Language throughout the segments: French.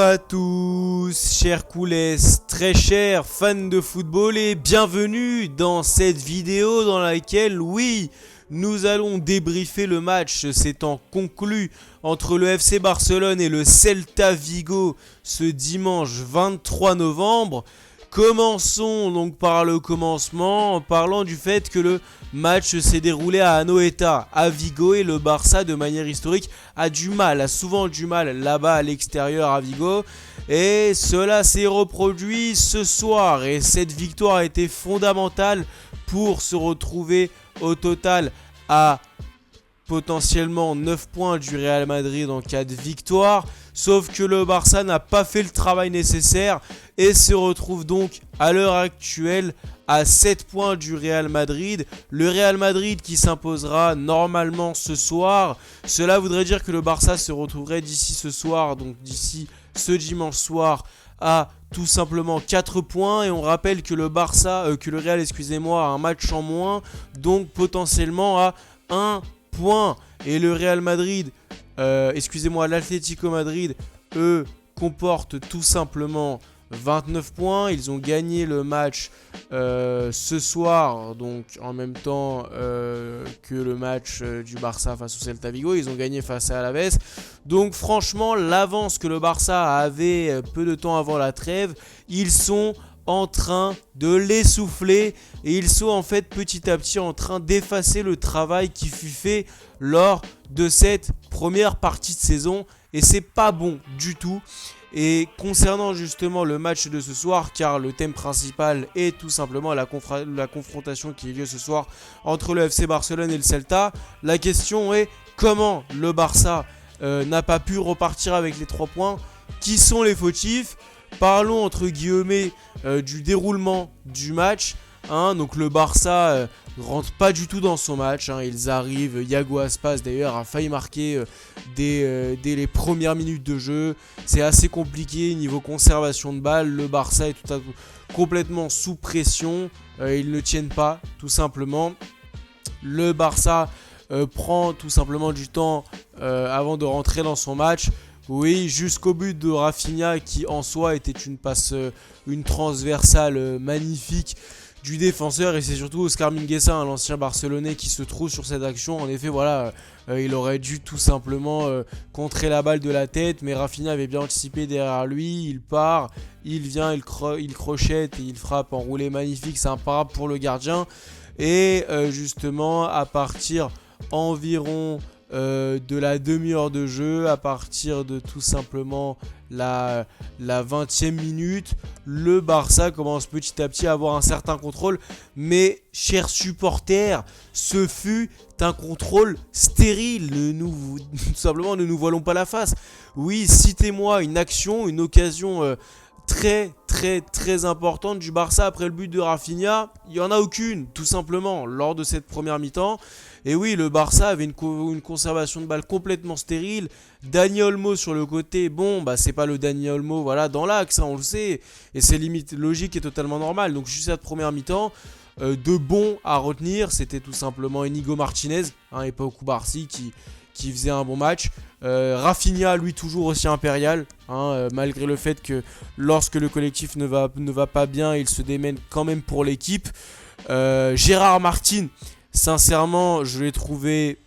à tous, chers coulés, très chers fans de football et bienvenue dans cette vidéo dans laquelle, oui, nous allons débriefer le match s'étant conclu entre le FC Barcelone et le Celta Vigo ce dimanche 23 novembre. Commençons donc par le commencement en parlant du fait que le match s'est déroulé à Anoeta, à Vigo, et le Barça de manière historique a souvent du mal là-bas à l'extérieur à Vigo, et cela s'est reproduit ce soir et cette victoire a été fondamentale pour se retrouver au total à potentiellement 9 points du Real Madrid en cas de victoire, sauf que le Barça n'a pas fait le travail nécessaire et se retrouve donc à l'heure actuelle à 7 points du Real Madrid. Le Real Madrid qui s'imposera normalement ce soir. Cela voudrait dire que le Barça se retrouverait d'ici ce soir, donc d'ici ce dimanche soir, à tout simplement 4 points. Et on rappelle que le Real, a un match en moins, donc potentiellement à 1 point. Et le Real Madrid, l'Atlético Madrid, eux, comporte tout simplement 29 points. Ils ont gagné le match ce soir, donc en même temps que le match du Barça face au Celta Vigo. Ils ont gagné face à Alaves. Donc franchement, l'avance que le Barça avait peu de temps avant la trêve, ils sont en train de l'essouffler et ils sont en fait petit à petit en train d'effacer le travail qui fut fait lors de cette première partie de saison, et c'est pas bon du tout. Et concernant justement le match de ce soir, car le thème principal est tout simplement la confrontation qui a lieu ce soir entre le FC Barcelone et le Celta, la question est comment le Barça n'a pas pu repartir avec les 3 points. Qui sont les fautifs? Parlons entre guillemets du déroulement du match. Donc le Barça rentre pas du tout dans son match. Ils arrivent, Iago Aspas d'ailleurs a failli marquer dès les premières minutes de jeu. C'est assez compliqué niveau conservation de balle. Le Barça est complètement sous pression. Ils ne tiennent pas tout simplement. Le Barça prend tout simplement du temps avant de rentrer dans son match. Oui, jusqu'au but de Rafinha qui en soi était une transversale magnifique du défenseur, et c'est surtout Oscar Mingueza, l'ancien Barcelonais, qui se trouve sur cette action. En effet, voilà, il aurait dû tout simplement contrer la balle de la tête, mais Rafinha avait bien anticipé derrière lui. Il part, il vient, il crochette et il frappe en roulé magnifique. C'est imparable pour le gardien. Et justement, à partir environ de la demi-heure de jeu, à partir de tout simplement la 20e minute, le Barça commence petit à petit à avoir un certain contrôle, mais chers supporters, ce fut un contrôle stérile. Tout simplement, ne nous voilons pas la face. Oui, citez-moi une action, une occasion très importante du Barça après le but de Rafinha. Il n'y en a aucune, tout simplement, lors de cette première mi-temps. Et oui, le Barça avait une conservation de balle complètement stérile. Dani Olmo sur le côté, c'est pas le Dani Olmo dans l'axe, on le sait. Et c'est limite logique et totalement normal. Donc juste cette première mi-temps, de bon à retenir, c'était tout simplement Inigo Martinez, et pas Barcy, qui faisait un bon match. Rafinha, lui, toujours aussi impérial, malgré le fait que lorsque le collectif ne va pas bien, il se démène quand même pour l'équipe. Gérard Martin, sincèrement, je l'ai trouvé,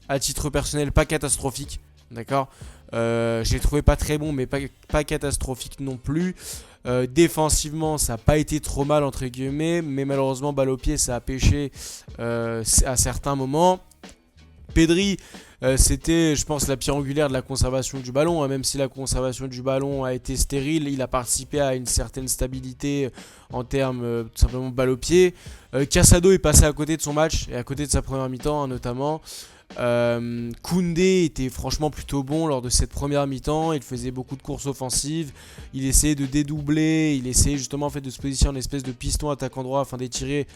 à titre personnel, pas catastrophique. D'accord, je l'ai trouvé pas très bon, mais pas catastrophique non plus. Défensivement, ça n'a pas été trop mal, entre guillemets, mais malheureusement, balle au pied, ça a pêché à certains moments. Pedri, c'était, je pense, la pierre angulaire de la conservation du ballon. Même si la conservation du ballon a été stérile, il a participé à une certaine stabilité en termes tout simplement balle au pied. Casado est passé à côté de son match et à côté de sa première mi-temps, notamment. Koundé était franchement plutôt bon lors de cette première mi-temps. Il faisait beaucoup de courses offensives, il essayait de dédoubler, il essayait justement de se positionner en espèce de piston attaquant droit afin d'étirer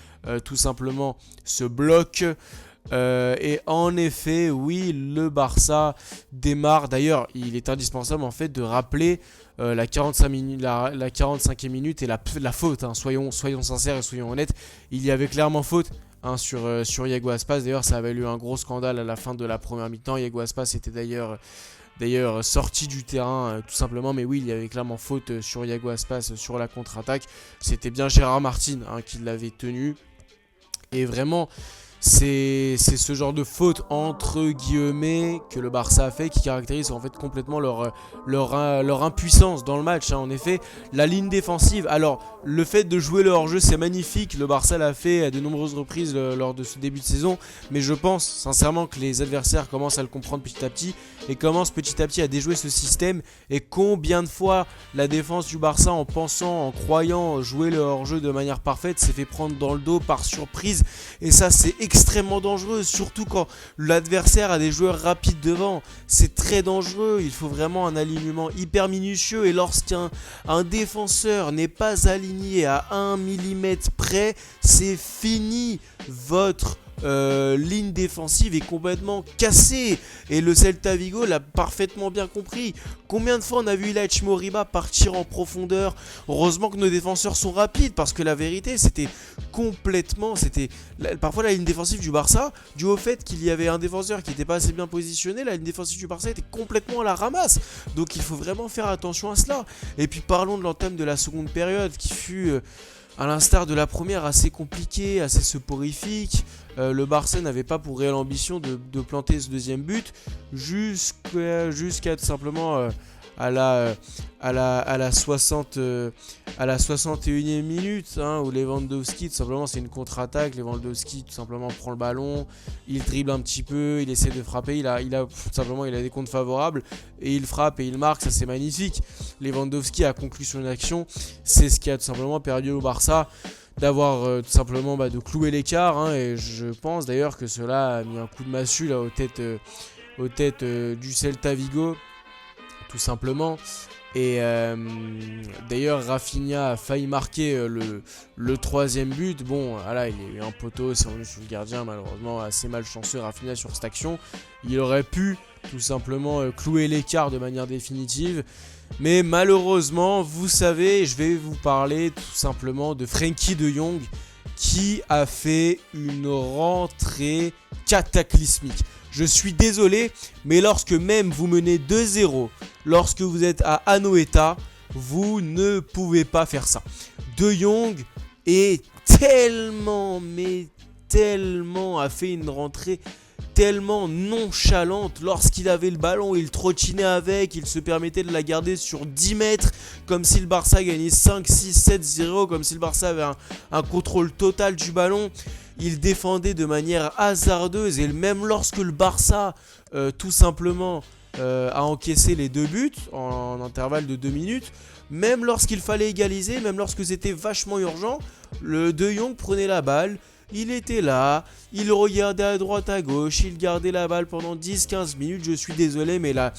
tout simplement ce bloc. Et en effet, oui, le Barça démarre. D'ailleurs, il est indispensable en fait de rappeler la 45e minute et la faute. Soyons sincères et soyons honnêtes. Il y avait clairement faute sur Iago Aspas. D'ailleurs, ça avait eu un gros scandale à la fin de la première mi-temps. Iago Aspas était d'ailleurs d'ailleurs sorti du terrain tout simplement. Mais oui, il y avait clairement faute sur Iago Aspas sur la contre-attaque. C'était bien Gérard Martin qui l'avait tenu. Et vraiment, c'est ce genre de faute entre guillemets que le Barça a fait qui caractérise en fait complètement leur impuissance dans le match. En effet, la ligne défensive, alors le fait de jouer le hors-jeu c'est magnifique, le Barça l'a fait à de nombreuses reprises lors de ce début de saison, mais je pense sincèrement que les adversaires commencent à le comprendre petit à petit et commencent petit à petit à déjouer ce système. Et combien de fois la défense du Barça, en pensant, en croyant jouer le hors-jeu de manière parfaite, s'est fait prendre dans le dos par surprise. Et ça c'est extrêmement dangereux, surtout quand l'adversaire a des joueurs rapides devant. C'est très dangereux, il faut vraiment un alignement hyper minutieux. Et lorsqu'un défenseur n'est pas aligné à 1 mm près, c'est fini. Votre ligne défensive est complètement cassée. Et le Celta Vigo l'a parfaitement bien compris. Combien de fois on a vu Ilaix Moriba partir en profondeur? Heureusement que nos défenseurs sont rapides, parce que la vérité c'était complètement, parfois la ligne défensive du Barça, dû au fait qu'il y avait un défenseur qui n'était pas assez bien positionné, la ligne défensive du Barça était complètement à la ramasse. Donc il faut vraiment faire attention à cela. Et puis parlons de l'entame de la seconde période qui fut à l'instar de la première assez compliquée, assez soporifique. Le Barça n'avait pas pour réelle ambition de planter ce deuxième but jusqu'à tout simplement à la 61e minute, où Lewandowski, tout simplement, c'est une contre-attaque. Lewandowski tout simplement prend le ballon, il dribble un petit peu, il essaie de frapper, il a tout simplement il a des comptes favorables et il frappe et il marque. Ça c'est magnifique. Lewandowski a conclu son action. C'est ce qui a tout simplement perdu au Barça d'avoir tout simplement de clouer l'écart, et je pense d'ailleurs que cela a mis un coup de massue là, aux têtes du Celta Vigo, tout simplement. Et d'ailleurs Rafinha a failli marquer le troisième but. Bon, voilà, il y a eu un poteau, c'est revenu sur le gardien, malheureusement assez malchanceux Rafinha sur cette action. Il aurait pu tout simplement clouer l'écart de manière définitive. Mais malheureusement, vous savez, je vais vous parler tout simplement de Frenkie de Jong qui a fait une rentrée cataclysmique. Je suis désolé, mais lorsque même vous menez 2-0, lorsque vous êtes à Anoeta, vous ne pouvez pas faire ça. De Jong est tellement a fait une rentrée tellement nonchalante. Lorsqu'il avait le ballon, il trottinait avec, il se permettait de la garder sur 10 mètres, comme si le Barça gagnait 5, 6, 7, 0, comme si le Barça avait un contrôle total du ballon. Il défendait de manière hasardeuse, et même lorsque le Barça, tout simplement, a encaissé les 2 buts en intervalle de 2 minutes, même lorsqu'il fallait égaliser, même lorsque c'était vachement urgent, le De Jong prenait la balle. Il était là, il regardait à droite à gauche, il gardait la balle pendant 10-15 minutes. Je suis désolé, mais la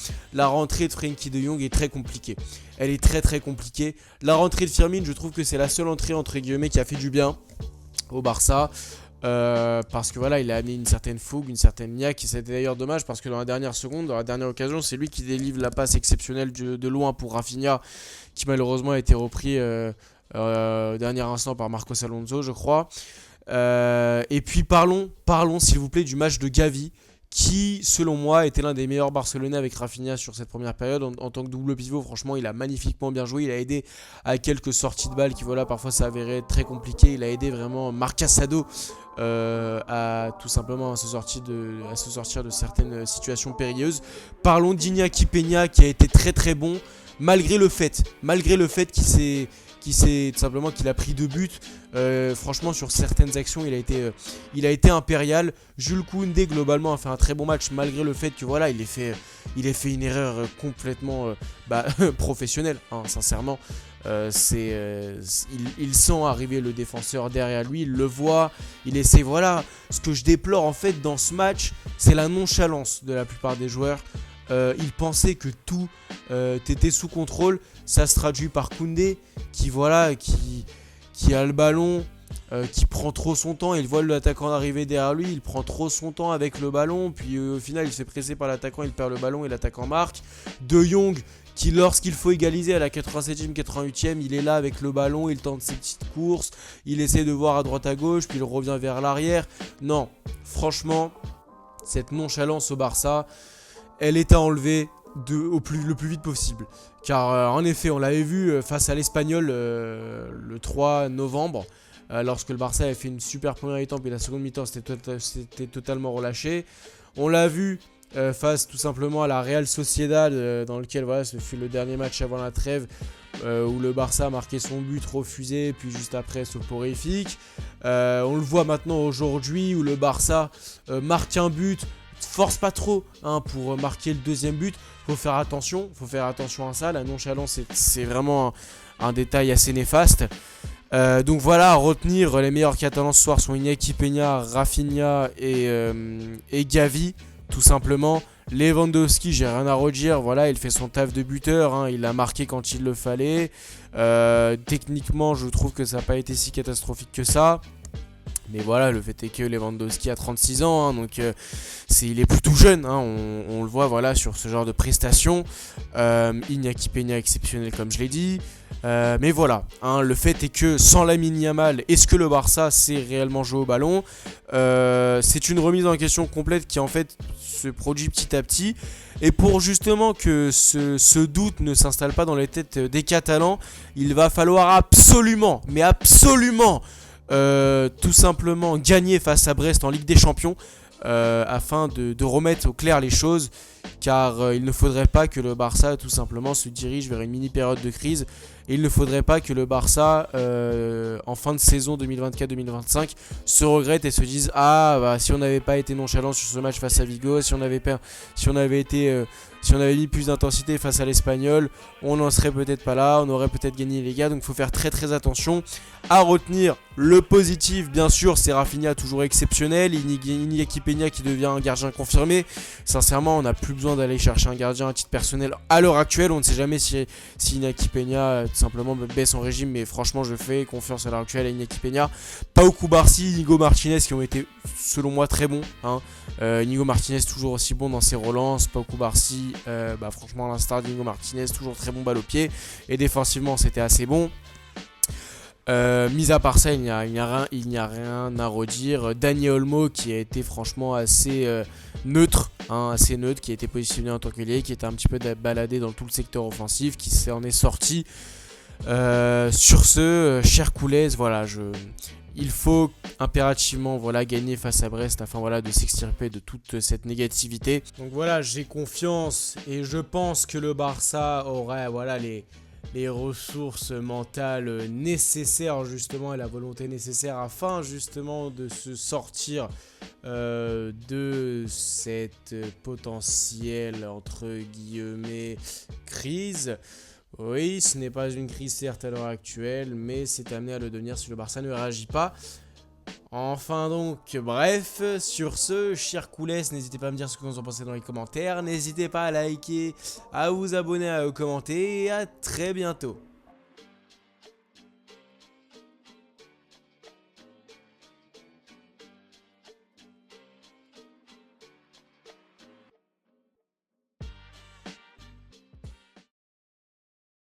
rentrée de Frenkie de Jong est très compliquée. Elle est très très compliquée. La rentrée de Firmine, je trouve que c'est la seule entrée entre guillemets qui a fait du bien au Barça. Parce que voilà, il a amené une certaine fougue, une certaine niaque. Et c'était d'ailleurs dommage parce que dans la dernière seconde, dans la dernière occasion, c'est lui qui délivre la passe exceptionnelle de loin pour Rafinha, qui malheureusement a été repris au dernier instant par Marcos Alonso, je crois. Et puis parlons s'il vous plaît du match de Gavi, qui selon moi était l'un des meilleurs Barcelonais avec Rafinha sur cette première période. En tant que double pivot, franchement il a magnifiquement bien joué. Il a aidé à quelques sorties de balles qui parfois s'avéraient être très compliquées. Il a aidé vraiment Marc Assado à tout simplement à se sortir de certaines situations périlleuses. Parlons d'Iñaki Peña, qui a été très très bon malgré le fait qu'il a pris 2 buts. Franchement sur certaines actions il a été impérial. Jules Koundé globalement a fait un très bon match, malgré le fait que il ait fait une erreur complètement professionnelle, sincèrement. Il sent arriver le défenseur derrière lui, il le voit, il essaie. Voilà, ce que je déplore en fait dans ce match, c'est la nonchalance de la plupart des joueurs. Ils pensaient que tout était sous contrôle. Ça se traduit par Koundé qui a le ballon, qui prend trop son temps. Il voit l'attaquant arriver derrière lui, il prend trop son temps avec le ballon, puis au final il se fait presser par l'attaquant, il perd le ballon et l'attaquant marque. De Jong qui, lorsqu'il faut égaliser à la 87e, 88e, il est là avec le ballon, il tente ses petites courses, il essaie de voir à droite à gauche, puis il revient vers l'arrière. Non, franchement, cette nonchalance au Barça, elle est à enlever. le plus vite possible. Car en effet, on l'avait vu face à l'Espagnol le 3 novembre, lorsque le Barça avait fait une super première mi-temps, puis la seconde mi-temps c'était totalement relâché. On l'a vu face tout simplement à la Real Sociedad, dans lequel voilà, ce fut le dernier match avant la trêve, où le Barça a marqué son but refusé, puis juste après soporifique. On le voit maintenant aujourd'hui où le Barça marque un but, force pas trop pour marquer le deuxième but. Faut faire attention à ça. La nonchalance, c'est vraiment un détail assez néfaste. Donc voilà, à retenir, les meilleurs Catalans ce soir sont Iñaki Peña, Rafinha et Gavi, tout simplement. Lewandowski, j'ai rien à redire, voilà, il fait son taf de buteur, il a marqué quand il le fallait. Techniquement, je trouve que ça n'a pas été si catastrophique que ça. Mais voilà, le fait est que Lewandowski a 36 ans, donc il est plutôt jeune, on le voit voilà, sur ce genre de prestations. Iñaki Peña exceptionnel comme je l'ai dit. Mais voilà, le fait est que sans Lamine Yamal, est-ce que le Barça sait réellement jouer au ballon? C'est une remise en question complète qui en fait se produit petit à petit. Et pour justement que ce doute ne s'installe pas dans les têtes des Catalans, il va falloir absolument, mais absolument, tout simplement gagner face à Brest en Ligue des Champions, afin de remettre au clair les choses, car il ne faudrait pas que le Barça tout simplement se dirige vers une mini période de crise, et il ne faudrait pas que le Barça en fin de saison 2024-2025 se regrette et se dise si on n'avait pas été nonchalant sur ce match face à Vigo, si on avait mis plus d'intensité face à l'Espagnol, on n'en serait peut-être pas là, on aurait peut-être gagné les gars. Donc il faut faire très très attention. À retenir le positif, bien sûr, c'est Rafinha toujours exceptionnel, Iñaki Peña qui devient un gardien confirmé. Sincèrement, on n'a plus besoin d'aller chercher un gardien à titre personnel à l'heure actuelle. On ne sait jamais si Iñaki Peña tout simplement baisse en régime, mais franchement je fais confiance à l'heure actuelle à Iñaki Peña. Pau Cubarsí, Inigo Martinez qui ont été selon moi très bons. Inigo Martinez toujours aussi bon dans ses relances. Pau Cubarsí, franchement à l'instar d'Inigo Martinez, toujours très bon balle au pied. Et défensivement c'était assez bon. Mis à part ça, il n'y a rien à redire. Dani Olmo qui a été franchement assez neutre, qui a été positionné en tant qu'ailier, qui était un petit peu baladé dans tout le secteur offensif, qui s'en est sorti. Sur ce, cher Koulez, voilà, il faut impérativement gagner face à Brest afin de s'extirper de toute cette négativité. Donc voilà, j'ai confiance et je pense que le Barça aurait les ressources mentales nécessaires justement et la volonté nécessaire afin justement de se sortir de cette potentielle entre guillemets crise. Oui, ce n'est pas une crise certes à l'heure actuelle, mais c'est amené à le devenir si le Barça ne réagit pas. Enfin donc, bref, sur ce, cher Koulès, n'hésitez pas à me dire ce que vous en pensez dans les commentaires. N'hésitez pas à liker, à vous abonner, à commenter et à très bientôt.